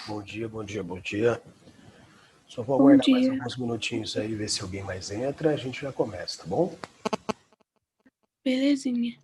Bom dia, bom dia, bom dia. Só vou Bom aguardar mais dia. alguns minutinhos aí, ver se alguém mais entra, a gente já começa, tá bom? Belezinha.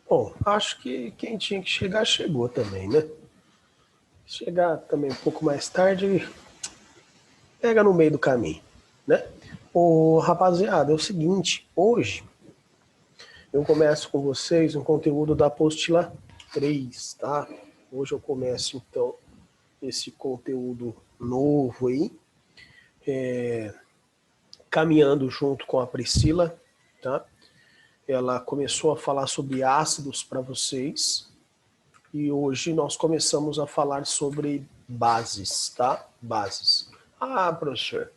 Bom, acho que quem tinha que chegar, chegou também, né? Chegar também um pouco mais tarde, pega no meio do caminho, né? Ô, rapaziada, é o seguinte, hoje eu começo com vocês um conteúdo da apostila 3, tá? Hoje eu começo, então, esse conteúdo novo aí, caminhando junto com a Priscila, tá? Ela começou a falar sobre ácidos para vocês e hoje nós começamos a falar sobre bases, tá? Bases. Ah, professor,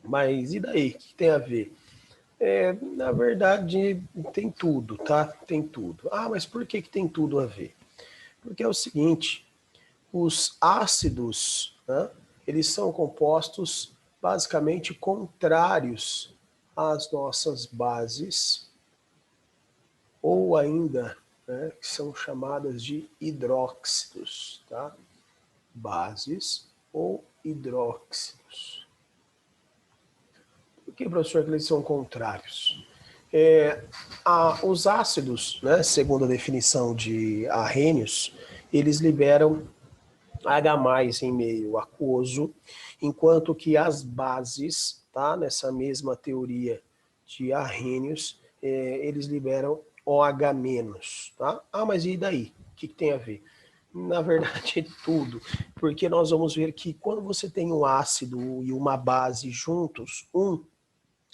mas e daí? O que tem a ver? Na verdade, tem tudo, tá? Tem tudo. Ah, mas por que tem tudo a ver? Porque é o seguinte, os ácidos, né, eles são compostos basicamente contrários às nossas bases, ou ainda, né, que são chamadas de hidróxidos, tá? Bases ou hidróxidos. Por que, professor, que eles são contrários? Os ácidos, né, segundo a definição de Arrhenius, eles liberam H+ em meio aquoso, enquanto que as bases, tá, nessa mesma teoria de Arrhenius, eles liberam OH-, tá? Ah, mas e daí? O que tem a ver? Na verdade, é tudo, porque nós vamos ver que quando você tem um ácido e uma base juntos, um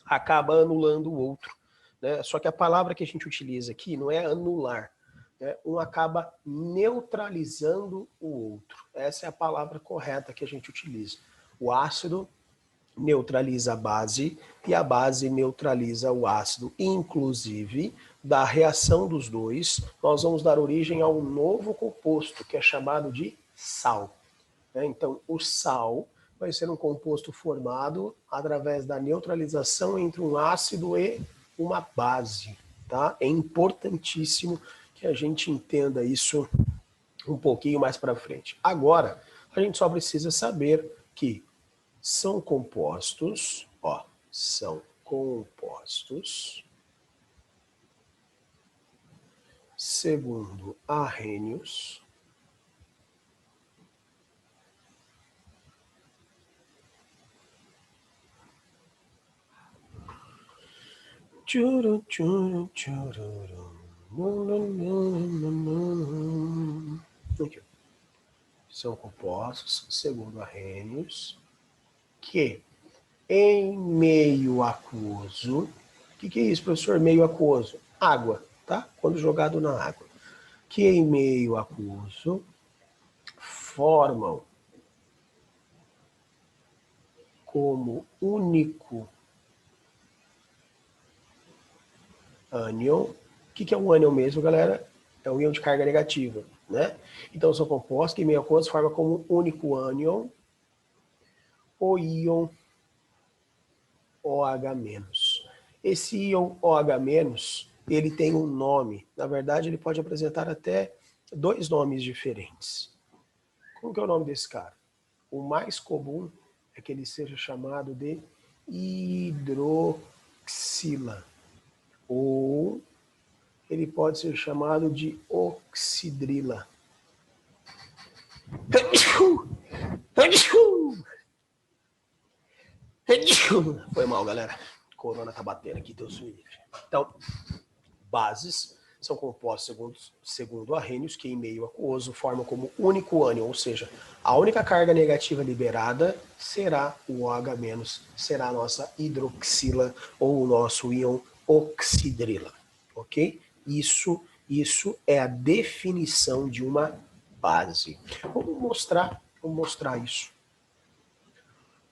acaba anulando o outro, né? Só que a palavra que a gente utiliza aqui não é anular, né, um acaba neutralizando o outro. Essa é a palavra correta que a gente utiliza. O ácido neutraliza a base e a base neutraliza o ácido. Inclusive, da reação dos dois, nós vamos dar origem a um novo composto, que é chamado de sal. Então, o sal vai ser um composto formado através da neutralização entre um ácido e uma base. Tá? É importantíssimo que a gente entenda isso um pouquinho mais para frente. Agora, a gente só precisa saber que são compostos, são compostos segundo Arrhenius, aqui. São compostos segundo Arrhenius que em meio aquoso, o que é isso, professor? Meio aquoso? Água, tá? Quando jogado na água. Que em meio aquoso formam como único ânion. O que é um ânion mesmo, galera? É um íon de carga negativa, né? Então são compostos que em meio aquoso formam como único ânion o íon OH-. Esse íon OH-, ele tem um nome. Na verdade, ele pode apresentar até dois nomes diferentes. Como que é o nome desse cara? O mais comum é que ele seja chamado de hidroxila. Ou ele pode ser chamado de oxidrila. Foi mal, galera. Corona tá batendo aqui, Deus me livre. Então, bases são compostos segundo Arrhenius, que em meio aquoso formam como único ânion, ou seja, a única carga negativa liberada será o OH-, será a nossa hidroxila ou o nosso íon oxidrila, ok? Isso é a definição de uma base. Vamos mostrar isso.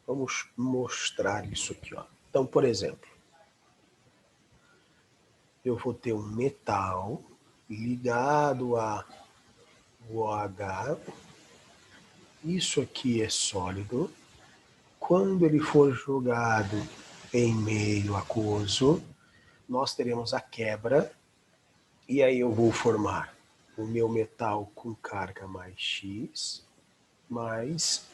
Vamos mostrar isso aqui, ó. Então, por exemplo, eu vou ter um metal ligado a OH. Isso aqui é sólido. Quando ele for jogado em meio aquoso, nós teremos a quebra. E aí eu vou formar o meu metal com carga mais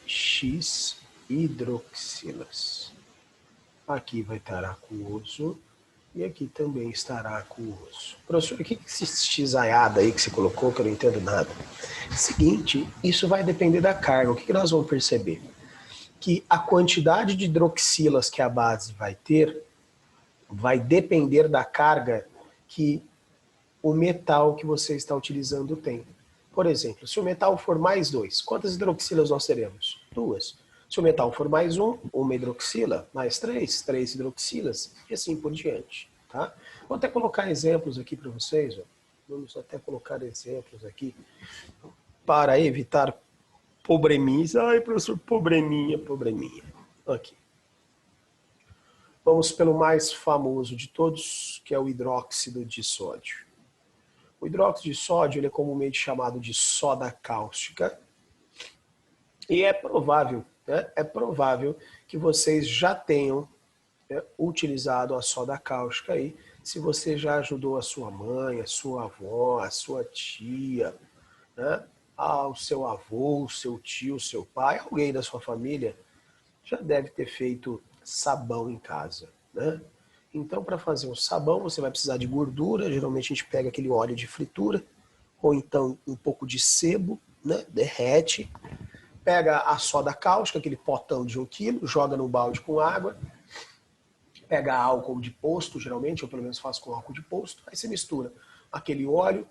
X hidroxilas. Aqui vai estar aquoso. E aqui também estará aquoso. Professor, o que é esse xaiada aí que você colocou, que eu não entendo nada? Seguinte, isso vai depender da carga. O que nós vamos perceber? Que a quantidade de hidroxilas que a base vai ter vai depender da carga que o metal que você está utilizando tem. Por exemplo, se o metal for mais 2, quantas hidroxilas nós teremos? 2. Se o metal for mais 1, uma hidroxila, mais 3 hidroxilas, e assim por diante. Tá? Vou até colocar exemplos aqui para vocês. Ó. Vamos até colocar exemplos aqui para evitar probleminhas. Ai, professor, probleminha. Aqui. Vamos pelo mais famoso de todos, que é o hidróxido de sódio. O hidróxido de sódio ele é comumente chamado de soda cáustica. E é provável, né? É provável que vocês já tenham utilizado a soda cáustica aí, se você já ajudou a sua mãe, a sua avó, a sua tia, né? O seu avô, o seu tio, o seu pai, alguém da sua família já deve ter feito sabão em casa, né? Então, para fazer um sabão, você vai precisar de gordura. Geralmente a gente pega aquele óleo de fritura, ou então um pouco de sebo, né? Derrete. Pega a soda cáustica, aquele potão de 1 quilo, joga no balde com água. Pega álcool de posto, geralmente, ou pelo menos faz com álcool de posto. Aí você mistura aquele óleo,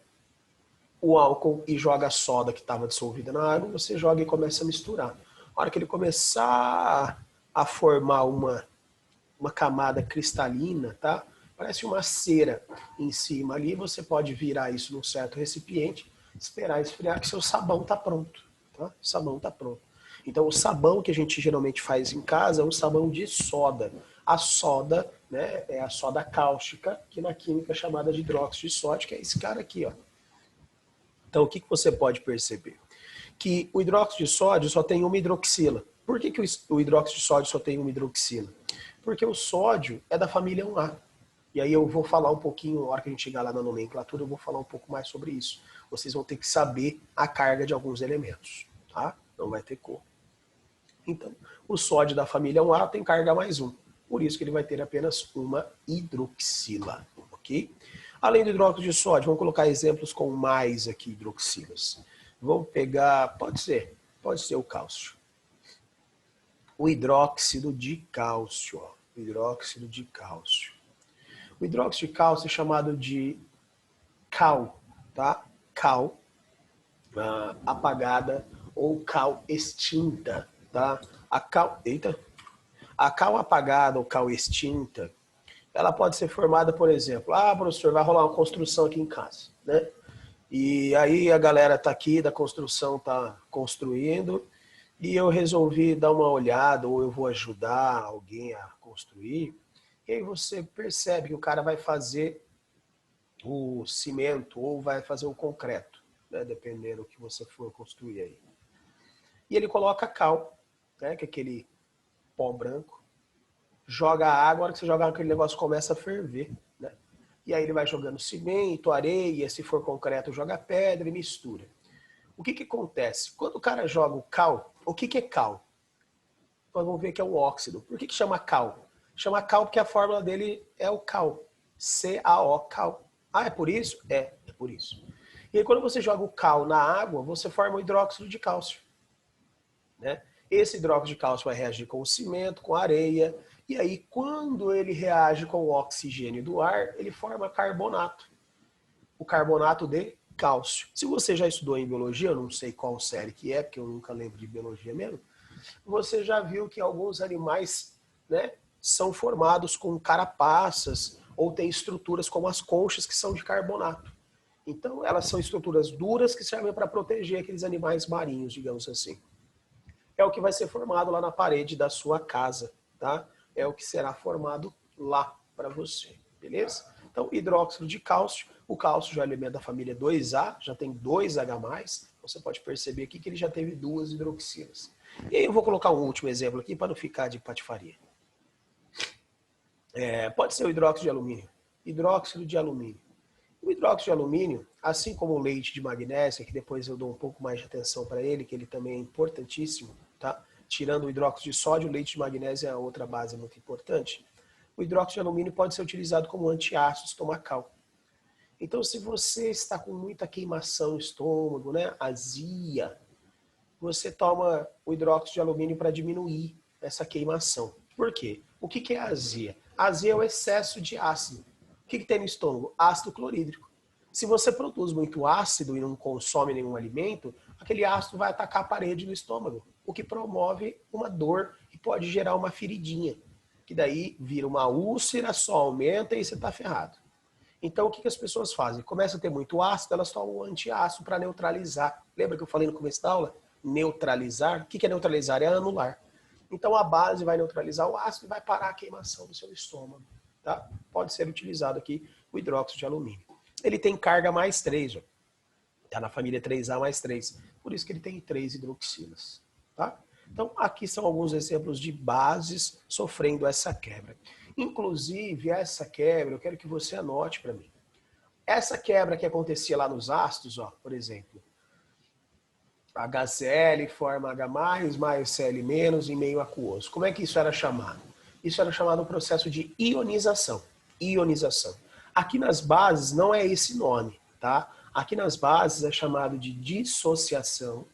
o álcool e joga a soda que estava dissolvida na água. Você joga e começa a misturar. A hora que ele começar a formar uma camada cristalina, tá? A parece uma cera em cima ali, você pode virar isso num certo recipiente, esperar esfriar que seu sabão está pronto. Tá? O sabão está pronto. Então o sabão que a gente geralmente faz em casa é um sabão de soda. A soda, né, é a soda cáustica, que na química é chamada de hidróxido de sódio, que é esse cara aqui, ó. Então o que você pode perceber? Que o hidróxido de sódio só tem uma hidroxila. Por que o hidróxido de sódio só tem uma hidroxila? Porque o sódio é da família 1A. E aí eu vou falar um pouquinho, na hora que a gente chegar lá na nomenclatura, eu vou falar um pouco mais sobre isso. Vocês vão ter que saber a carga de alguns elementos, tá? Não vai ter como. Então, o sódio da família 1A tem carga mais 1. Por isso que ele vai ter apenas uma hidroxila, ok? Além do hidróxido de sódio, vamos colocar exemplos com mais aqui hidroxilas. Vamos pegar, pode ser o cálcio. O hidróxido de cálcio, ó. Hidróxido de cálcio. O hidróxido de cálcio é chamado de cal, tá? Cal apagada ou cal extinta, tá? A cal apagada ou cal extinta, ela pode ser formada, por exemplo, professor, vai rolar uma construção aqui em casa, né? E aí a galera tá aqui da construção, tá construindo, e eu resolvi dar uma olhada, ou eu vou ajudar alguém a construir, e aí você percebe que o cara vai fazer o cimento ou vai fazer o concreto, né, dependendo do que você for construir aí. E ele coloca cal, né, que é aquele pó branco, joga água, a hora que você joga água, aquele negócio começa a ferver, né? E aí ele vai jogando cimento, areia, se for concreto, joga pedra e mistura. O que acontece? Quando o cara joga o cal, o que é cal? Nós vamos ver que é um óxido. Por que chama cal? Chama cal porque a fórmula dele é o cal. C-A-O, cal. É por isso? É por isso. E aí quando você joga o cal na água, você forma o hidróxido de cálcio, né? Esse hidróxido de cálcio vai reagir com o cimento, com a areia, e aí quando ele reage com o oxigênio do ar, ele forma carbonato. O carbonato de cálcio. Se você já estudou em biologia, eu não sei qual série que é, porque eu nunca lembro de biologia mesmo, você já viu que alguns animais, né, são formados com carapaças ou têm estruturas como as conchas que são de carbonato. Então, elas são estruturas duras que servem para proteger aqueles animais marinhos, digamos assim. É o que vai ser formado lá na parede da sua casa, tá? É o que será formado lá para você, beleza? Então, hidróxido de cálcio. O cálcio já é elemento da família 2A, já tem 2H+. Você pode perceber aqui que ele já teve 2 hidroxilas. E aí eu vou colocar um último exemplo aqui para não ficar de patifaria. Pode ser o hidróxido de alumínio. Hidróxido de alumínio. O hidróxido de alumínio, assim como o leite de magnésio, que depois eu dou um pouco mais de atenção para ele, que ele também é importantíssimo, tá? Tirando o hidróxido de sódio, o leite de magnésio é outra base muito importante. O hidróxido de alumínio pode ser utilizado como antiácido estomacal. Então, se você está com muita queimação no estômago, né, azia, você toma o hidróxido de alumínio para diminuir essa queimação. Por quê? O que é a azia? A azia é o excesso de ácido. O que tem no estômago? Ácido clorídrico. Se você produz muito ácido e não consome nenhum alimento, aquele ácido vai atacar a parede do estômago, o que promove uma dor e pode gerar uma feridinha, que daí vira uma úlcera, só aumenta e você está ferrado. Então, o que as pessoas fazem? Começa a ter muito ácido, elas tomam um antiácido para neutralizar. Lembra que eu falei no começo da aula? Neutralizar. O que é neutralizar? É anular. Então, a base vai neutralizar o ácido e vai parar a queimação do seu estômago. Tá? Pode ser utilizado aqui o hidróxido de alumínio. Ele tem carga mais 3. Está na família 3A mais 3. Por isso que ele tem 3 hidroxilas. Tá? Então, aqui são alguns exemplos de bases sofrendo essa quebra. Inclusive, essa quebra, eu quero que você anote para mim. Essa quebra que acontecia lá nos ácidos, ó, por exemplo, HCl forma H+, mais Cl- em meio aquoso. Como é que isso era chamado? Isso era chamado um processo de ionização. Ionização. Aqui nas bases não é esse nome, tá? Aqui nas bases é chamado de dissociação.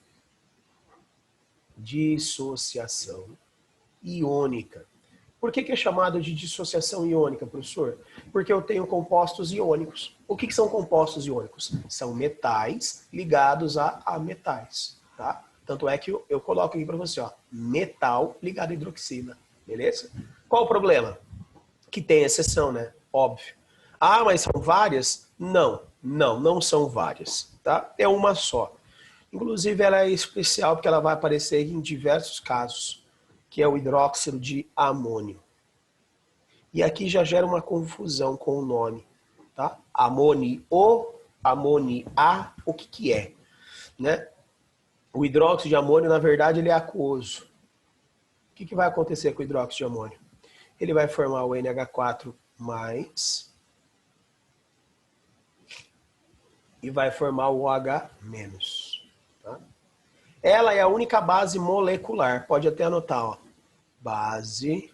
Dissociação iônica. Por que é chamado de dissociação iônica, professor? Porque eu tenho compostos iônicos. O que são compostos iônicos? São metais ligados a metais, tá? Tanto é que eu coloco aqui para você, ó, metal ligado a hidroxila, beleza? Qual o problema? Que tem exceção, né? óbvio. Ah, mas são várias? Não são várias, tá? É uma só. Inclusive, ela é especial porque ela vai aparecer em diversos casos, que é o hidróxido de amônio. E aqui já gera uma confusão com o nome, tá? Amônio, amonia, o que é, né? O hidróxido de amônio, na verdade, ele é aquoso. O que vai acontecer com o hidróxido de amônio? Ele vai formar o NH4+, e vai formar o OH-. Tá? Ela é a única base molecular. Pode até anotar, ó. Base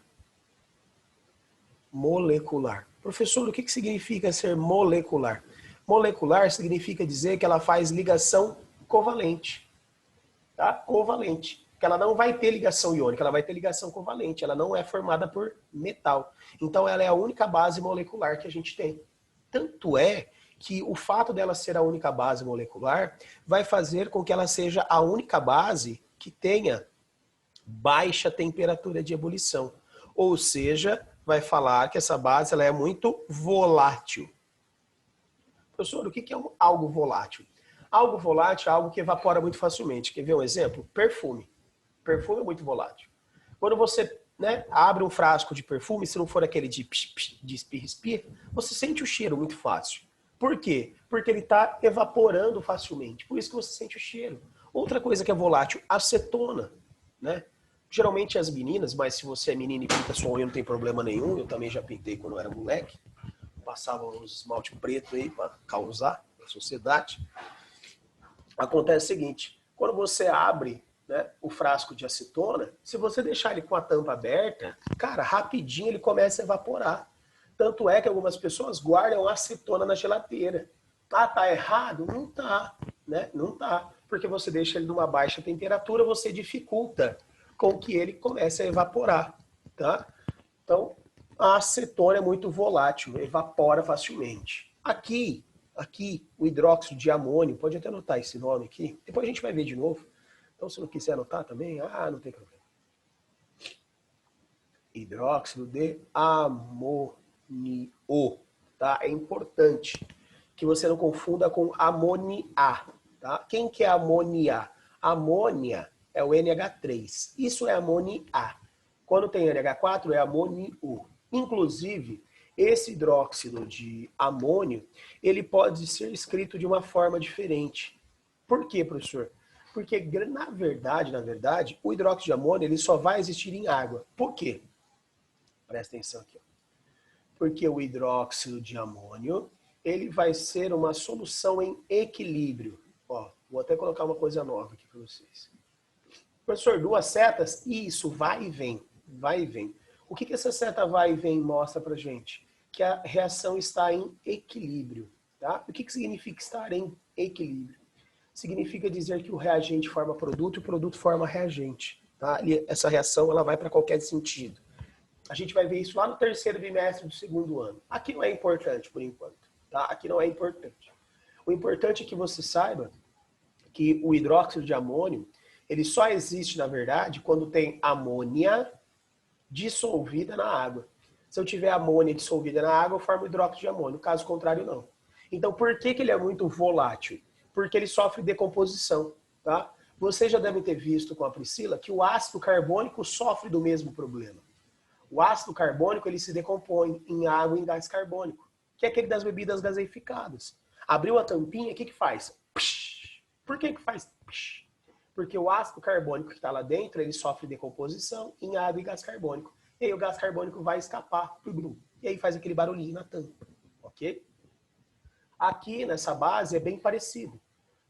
molecular. Professor, o que significa ser molecular? Molecular significa dizer que ela faz ligação covalente. Tá? Covalente. Que ela não vai ter ligação iônica, ela vai ter ligação covalente. Ela não é formada por metal. Então, ela é a única base molecular que a gente tem. Tanto é que o fato dela ser a única base molecular vai fazer com que ela seja a única base que tenha baixa temperatura de ebulição. Ou seja, vai falar que essa base ela é muito volátil. Professor, o que é algo volátil? Algo volátil é algo que evapora muito facilmente. Quer ver um exemplo? Perfume. Perfume é muito volátil. Quando você abre um frasco de perfume, se não for aquele de espirra-espirra, você sente o cheiro muito fácil. Por quê? Porque ele está evaporando facilmente. Por isso que você sente o cheiro. Outra coisa que é volátil, acetona. Né? Geralmente as meninas, mas se você é menina e pinta sua unha não tem problema nenhum, eu também já pintei quando eu era moleque, passava uns esmalte preto aí para causar na sociedade. Acontece o seguinte, quando você abre o frasco de acetona, se você deixar ele com a tampa aberta, cara, rapidinho ele começa a evaporar. Tanto é que algumas pessoas guardam acetona na geladeira. Ah, tá errado? Não tá, né? Não tá. Porque você deixa ele numa baixa temperatura, você dificulta com que ele comece a evaporar, tá? Então, a acetona é muito volátil, evapora facilmente. Aqui, o hidróxido de amônio, pode até anotar esse nome aqui, depois a gente vai ver de novo. Então, se não quiser anotar também, não tem problema. Hidróxido de amônio, tá? É importante que você não confunda com amonia, tá? Quem que é amonia? Amônia é o NH3. Isso é amonia. Quando tem NH4 é amônio. Inclusive, esse hidróxido de amônio, ele pode ser escrito de uma forma diferente. Por quê, professor? Porque, na verdade, o hidróxido de amônio ele só vai existir em água. Por quê? Presta atenção aqui. Porque o hidróxido de amônio, ele vai ser uma solução em equilíbrio. Ó, vou até colocar uma coisa nova aqui para vocês. Professor, duas setas? Isso, vai e vem. Vai e vem. O que essa seta vai e vem mostra pra gente? Que a reação está em equilíbrio. Tá? O que significa estar em equilíbrio? Significa dizer que o reagente forma produto e o produto forma reagente. Tá? E essa reação ela vai para qualquer sentido. A gente vai ver isso lá no terceiro bimestre do segundo ano. Aqui não é importante por enquanto. Tá? Aqui não é importante. O importante é que você saiba que o hidróxido de amônio ele só existe, na verdade, quando tem amônia dissolvida na água. Se eu tiver amônia dissolvida na água, eu formo hidróxido de amônio. Caso contrário, não. Então, por que ele é muito volátil? Porque ele sofre decomposição. Tá? Vocês já devem ter visto com a Priscila que o ácido carbônico sofre do mesmo problema. O ácido carbônico ele se decompõe em água e em gás carbônico, que é aquele das bebidas gaseificadas. Abriu a tampinha, o que faz? Por que faz? Porque o ácido carbônico que está lá dentro, ele sofre decomposição em água e gás carbônico. E aí o gás carbônico vai escapar. E aí faz aquele barulhinho na tampa. Ok? Aqui nessa base é bem parecido.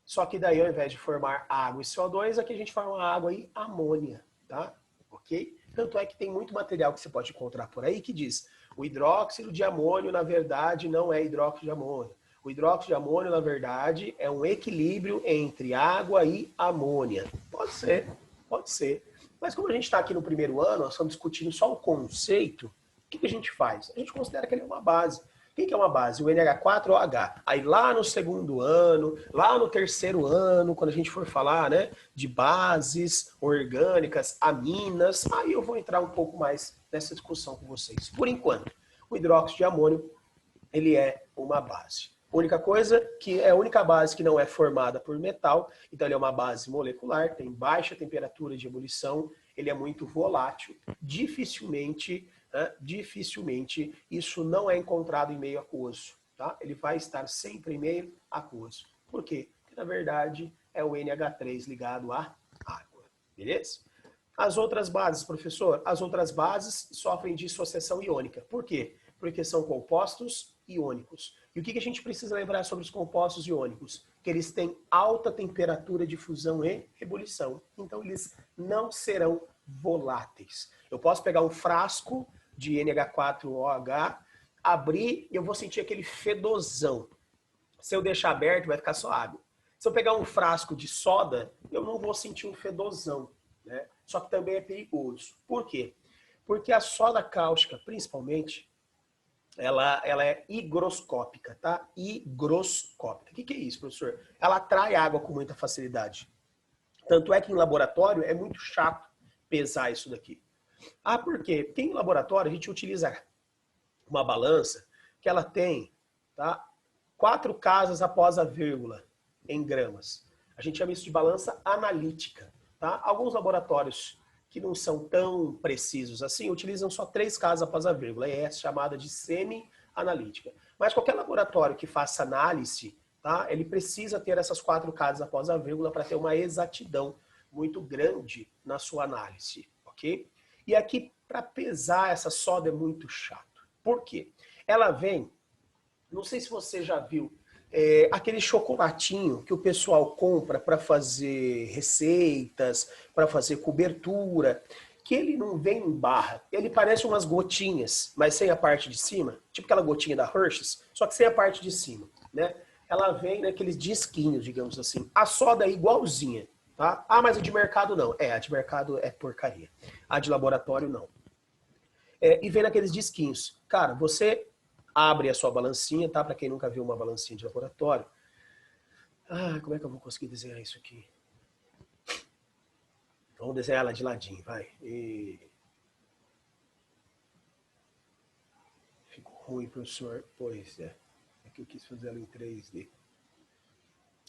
Só que daí ao invés de formar água e CO2, aqui a gente forma água e amônia. Tá? Ok? Tanto é que tem muito material que você pode encontrar por aí que diz o hidróxido de amônio, na verdade, não é hidróxido de amônio. O hidróxido de amônio, na verdade, é um equilíbrio entre água e amônia. Pode ser, pode ser. Mas como a gente está aqui no primeiro ano, nós estamos discutindo só o conceito, o que a gente faz? A gente considera que ele é uma base. O que é uma base? O NH4OH. Aí lá no segundo ano, lá no terceiro ano, quando a gente for falar de bases orgânicas, aminas, aí eu vou entrar um pouco mais nessa discussão com vocês. Por enquanto, o hidróxido de amônio ele é uma base. Única coisa que é a única base que não é formada por metal, então ele é uma base molecular, tem baixa temperatura de ebulição, ele é muito volátil, dificilmente isso não é encontrado em meio aquoso, tá? Ele vai estar sempre em meio aquoso. Por quê? Porque na verdade é o NH3 ligado à água, beleza? As outras bases, professor, as outras bases sofrem dissociação iônica. Por quê? Porque são compostos iônicos. E o que a gente precisa lembrar sobre os compostos iônicos? Que eles têm alta temperatura de fusão e ebulição. Então, eles não serão voláteis. Eu posso pegar um frasco de NH4OH, abrir e eu vou sentir aquele fedozão. Se eu deixar aberto, vai ficar só água. Se eu pegar um frasco de soda, eu não vou sentir um fedozão, né? Só que também é perigoso. Por quê? Porque a soda cáustica, principalmente, ela é higroscópica, tá? Higroscópica. O que é isso, professor? Ela atrai água com muita facilidade. Tanto é que em laboratório é muito chato pesar isso daqui. Ah, por quê? Porque em laboratório a gente utiliza uma balança que ela tem, tá, 4 casas após a vírgula em gramas. A gente chama isso de balança analítica, tá? Alguns laboratórios que não são tão precisos assim, utilizam só 3 casas após a vírgula, é chamada de semi-analítica. Mas qualquer laboratório que faça análise, tá, ele precisa ter essas 4 casas após a vírgula para ter uma exatidão muito grande na sua análise, ok? E aqui, para pesar essa soda é muito chato. Por quê? Ela vem, não sei se você já viu, aquele chocolatinho que o pessoal compra para fazer receitas, para fazer cobertura, que ele não vem em barra, ele parece umas gotinhas, mas sem a parte de cima, tipo aquela gotinha da Hershey's, só que sem a parte de cima, né? Ela vem naqueles disquinhos, digamos assim. A soda é igualzinha, tá? Ah, mas a de mercado não. A de mercado é porcaria. A de laboratório não. E vem naqueles disquinhos. Cara, você abre a sua balancinha, tá? Para quem nunca viu uma balancinha de laboratório. Ah, como é que eu vou conseguir desenhar isso aqui? Vamos desenhar ela de ladinho, vai. Ficou ruim, professor. Pois é. É que eu quis fazer ela em 3D.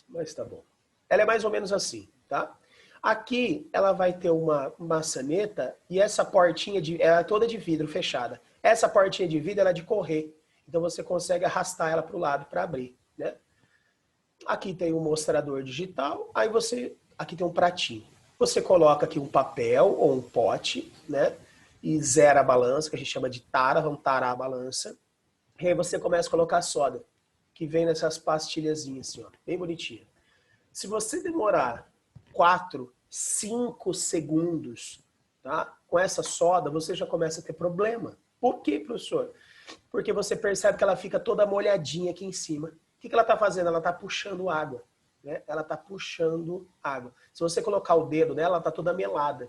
Mas tá bom. Ela é mais ou menos assim, tá? Aqui ela vai ter uma maçaneta e essa portinha ela é toda de vidro fechada. Essa portinha de vidro ela é de correr. Então você consegue arrastar ela para o lado para abrir, né? Aqui tem um mostrador digital, aí aqui tem um pratinho. Você coloca aqui um papel ou um pote, né? E zera a balança, que a gente chama de tara, vamos tarar a balança. E aí você começa a colocar soda, que vem nessas pastilhazinhas assim, ó, bem bonitinha. Se você demorar 4, 5 segundos, tá, com essa soda, você já começa a ter problema. Por quê, professor? Porque você percebe que ela fica toda molhadinha aqui em cima. O que ela está fazendo? Ela está puxando água, né? Ela está puxando água. Se você colocar o dedo nela, ela está toda melada.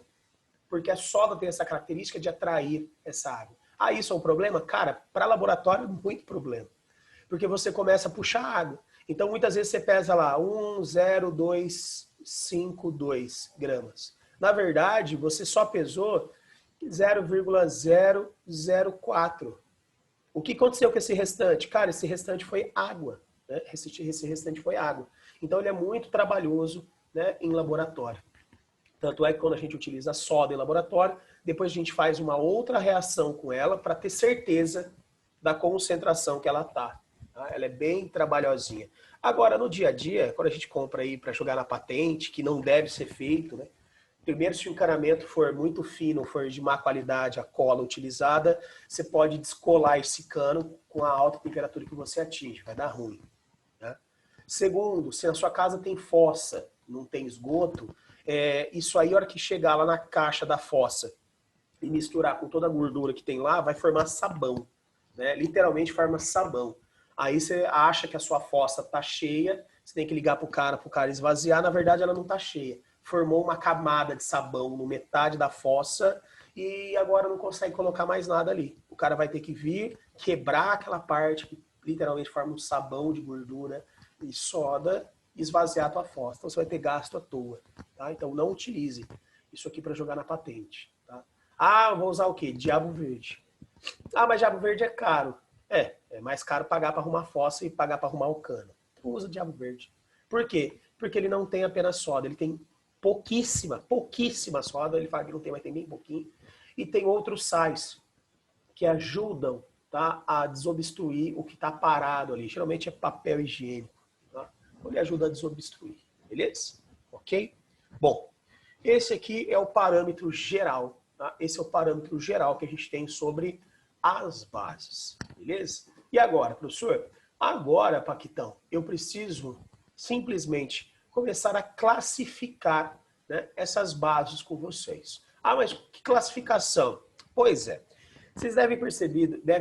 Porque a soda tem essa característica de atrair essa água. Ah, isso é um problema? Cara, para laboratório, muito problema. Porque você começa a puxar água. Então, muitas vezes você pesa lá 1,0252 gramas. Na verdade, você só pesou 0,004. O que aconteceu com esse restante? Cara, esse restante foi água, né? Esse restante foi água. Então, ele é muito trabalhoso, né, em laboratório. Tanto é que quando a gente utiliza soda em laboratório, depois a gente faz uma outra reação com ela para ter certeza da concentração que ela está. Tá? Ela é bem trabalhosinha. Agora, no dia a dia, quando a gente compra aí para jogar na patente, que não deve ser feito, né? Primeiro, se o encanamento for muito fino, for de má qualidade, a cola utilizada, você pode descolar esse cano com a alta temperatura que você atinge, vai dar ruim. Né? Segundo, se na sua casa tem fossa, não tem esgoto, isso aí, a hora que chegar lá na caixa da fossa e misturar com toda a gordura que tem lá, vai formar sabão. Né? Literalmente forma sabão. Aí você acha que a sua fossa está cheia, você tem que ligar para o cara esvaziar, na verdade ela não está cheia. Formou uma camada de sabão no metade da fossa e agora não consegue colocar mais nada ali. O cara vai ter que vir, quebrar aquela parte que literalmente forma um sabão de gordura e soda e esvaziar a tua fossa. Então você vai ter gasto à toa. Tá? Então não utilize isso aqui para jogar na patente. Tá? Ah, eu vou usar o quê? Diabo verde. Ah, mas diabo verde é caro. É mais caro pagar para arrumar fossa e pagar para arrumar o cano. Então usa diabo verde. Por quê? Porque ele não tem apenas soda, ele tem pouquíssima soda, ele fala que não tem, mas tem bem pouquinho. E tem outros sais que ajudam, tá, a desobstruir o que está parado ali. Geralmente é papel higiênico. Tá? Então ele ajuda a desobstruir. Beleza? Ok? Bom, esse aqui é o parâmetro geral. Tá? Esse é o parâmetro geral que a gente tem sobre as bases. Beleza? E agora, professor? Agora, Paquitão, eu preciso simplesmente começar a classificar, né, essas bases com vocês. Ah, mas que classificação? Pois é. Vocês devem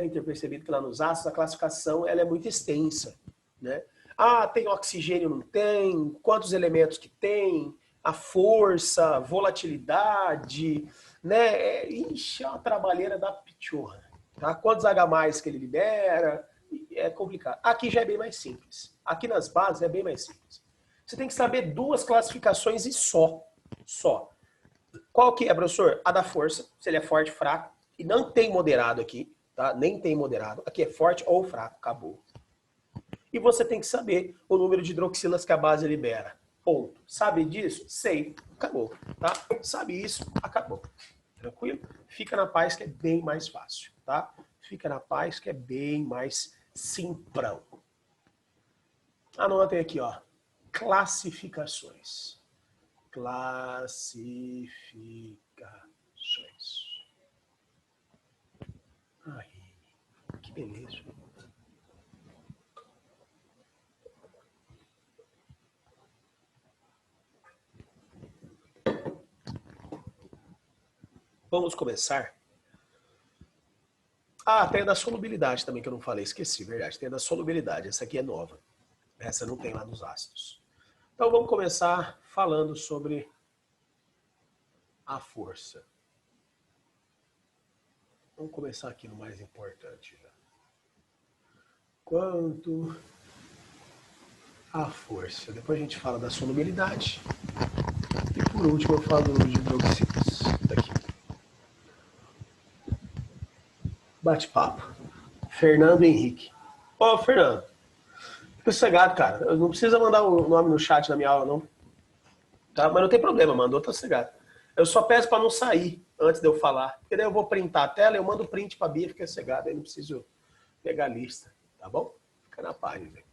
ter percebido que lá nos ácidos a classificação ela é muito extensa, né? Ah, tem oxigênio, não tem? Quantos elementos que tem? A força, volatilidade, né? Ixi, é uma trabalheira da pichorra. Tá? Quantos H+ que ele libera? É complicado. Aqui já é bem mais simples. Aqui nas bases é bem mais simples. Você tem que saber 2 classificações e só. Qual que é, professor? A da força, se ele é forte, fraco. E não tem moderado aqui, tá? Nem tem moderado. Aqui é forte ou fraco, acabou. E você tem que saber o número de hidroxilas que a base libera. Ponto. Sabe disso? Sei. Acabou, tá? Sabe isso? Acabou. Tranquilo? Fica na paz que é bem mais fácil, tá? Fica na paz que é bem mais simprão. Anotem aqui, ó. Classificações. Classificações. Ai, que beleza. Vamos começar. Ah, tem a da solubilidade também que eu não falei, esqueci, verdade. Tem a da solubilidade, essa aqui é nova. Essa não tem lá nos ácidos. Então vamos começar falando sobre a força. Vamos começar aqui no mais importante já. Quanto a força. Depois a gente fala da solubilidade. E por último eu falo do número de hidroxilas. Daqui. Bate-papo. Fernando Henrique. Ô, Fernando. Fica sossegado, cara. Não precisa mandar o nome no chat da minha aula, não. Tá? Mas não tem problema, mandou, tá sossegado. Eu só peço para não sair antes de eu falar. Porque daí eu vou printar a tela, eu mando o print pra Bia, fica sossegado. Aí não preciso pegar a lista, tá bom? Fica na paz, velho.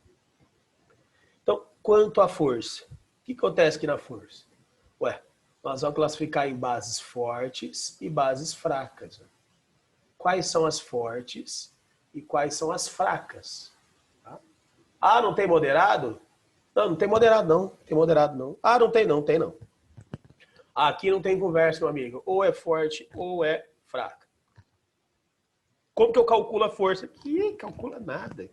Então, quanto à força. O que acontece aqui na força? Ué, nós vamos classificar em bases fortes e bases fracas. Quais são as fortes e quais são as fracas? Tá? Ah, não tem moderado? Não, não tem moderado não. Tem moderado não. Ah, não tem não, tem não. Aqui não tem conversa, meu amigo. Ou é forte ou é fraca. Como que eu calculo a força? Aqui calcula nada.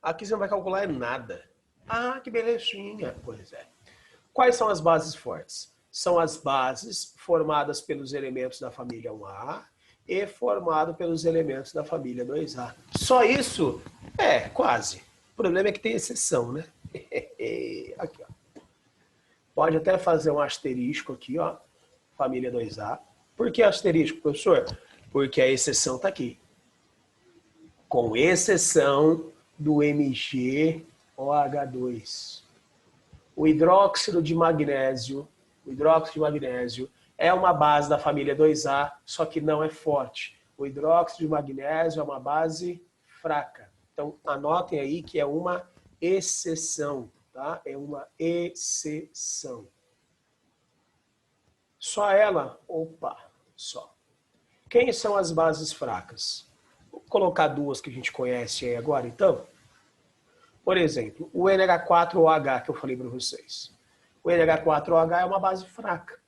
Aqui você não vai calcular nada. Ah, que belezinha. Pois é. Quais são as bases fortes? São as bases formadas pelos elementos da família 1A e formado pelos elementos da família 2A. Só isso? É, quase. O problema é que tem exceção, né? Aqui, ó. Pode até fazer um asterisco aqui, ó. Família 2A. Por que asterisco, professor? Porque a exceção está aqui. Com exceção do MgOH2. O hidróxido de magnésio é uma base da família 2A, só que não é forte. O hidróxido de magnésio é uma base fraca. Então, anotem aí que é uma exceção, tá? É uma exceção. Só ela? Opa, só. Quem são as bases fracas? Vou colocar 2 que a gente conhece aí agora, então. Por exemplo, o NH4OH que eu falei para vocês. O NH4OH é uma base fraca.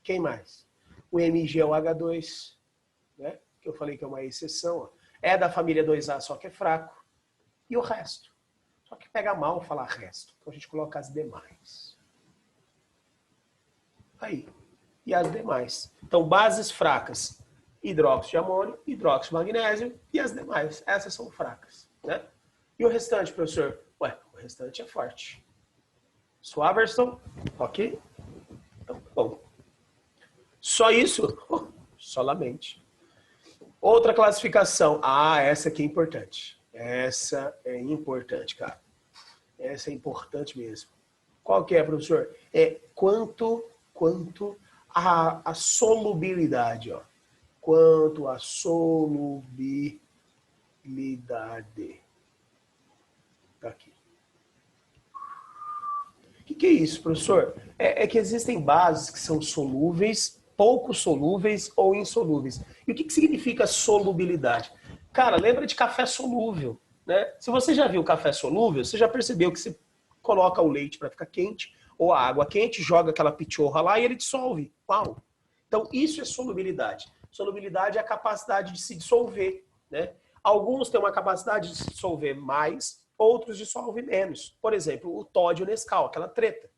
Quem mais? O MgOH2, né? Que eu falei que é uma exceção. Ó. É da família 2A, só que é fraco. E o resto? Só que pega mal falar resto. Então a gente coloca as demais. Aí. E as demais. Então, bases fracas. Hidróxido de amônio, hidróxido de magnésio e as demais. Essas são fracas, né? E o restante, professor? Ué, o restante é forte. Swaverson, ok? Então, bom. Só isso? Oh, solamente. Outra classificação. Ah, essa aqui é importante. Essa é importante, cara. Essa é importante mesmo. Qual que é, professor? É quanto a solubilidade, ó. Quanto a solubilidade. Tá aqui. O que é isso, professor? É que existem bases que são solúveis, pouco solúveis ou insolúveis. E o que significa solubilidade? Cara, lembra de café solúvel, né? Se você já viu café solúvel, você já percebeu que você coloca o leite para ficar quente, ou a água quente, joga aquela pichorra lá e ele dissolve. Uau! Então, isso é solubilidade. Solubilidade é a capacidade de se dissolver, né? Alguns têm uma capacidade de se dissolver mais, outros dissolvem menos. Por exemplo, o Toddy e o Nescau, aquela treta.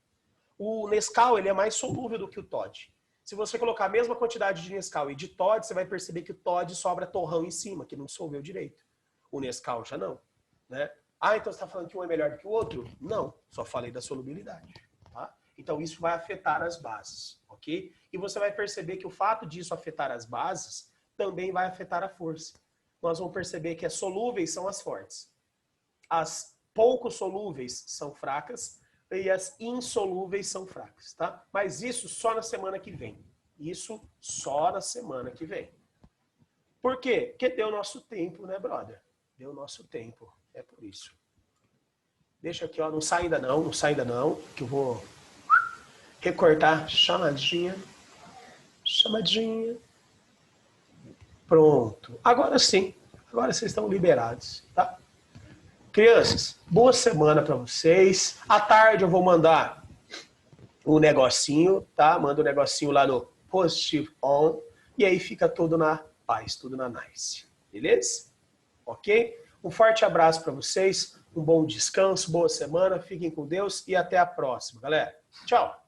O Nescau, ele é mais solúvel do que o Toddy. Se você colocar a mesma quantidade de Nescau e de Toddy, você vai perceber que o Toddy sobra torrão em cima, que não dissolveu direito. O Nescau já não, né? Ah, então você está falando que um é melhor do que o outro? Não, só falei da solubilidade. Tá? Então isso vai afetar as bases, ok? E você vai perceber que o fato disso afetar as bases também vai afetar a força. Nós vamos perceber que as solúveis são as fortes. As pouco solúveis são fracas e as insolúveis são fracas, tá? Mas isso só na semana que vem. Isso só na semana que vem. Por quê? Porque deu nosso tempo, né, brother? Deu nosso tempo. É por isso. Deixa aqui, ó. Não sai ainda não, que eu vou recortar. Chamadinha. Chamadinha. Pronto. Agora sim. Agora vocês estão liberados, tá? Crianças, boa semana para vocês. À tarde eu vou mandar o negocinho, tá? Manda o negocinho lá no Positive On. E aí fica tudo na paz, tudo na nice. Beleza? Ok? Um forte abraço para vocês. Um bom descanso, boa semana. Fiquem com Deus e até a próxima, galera. Tchau!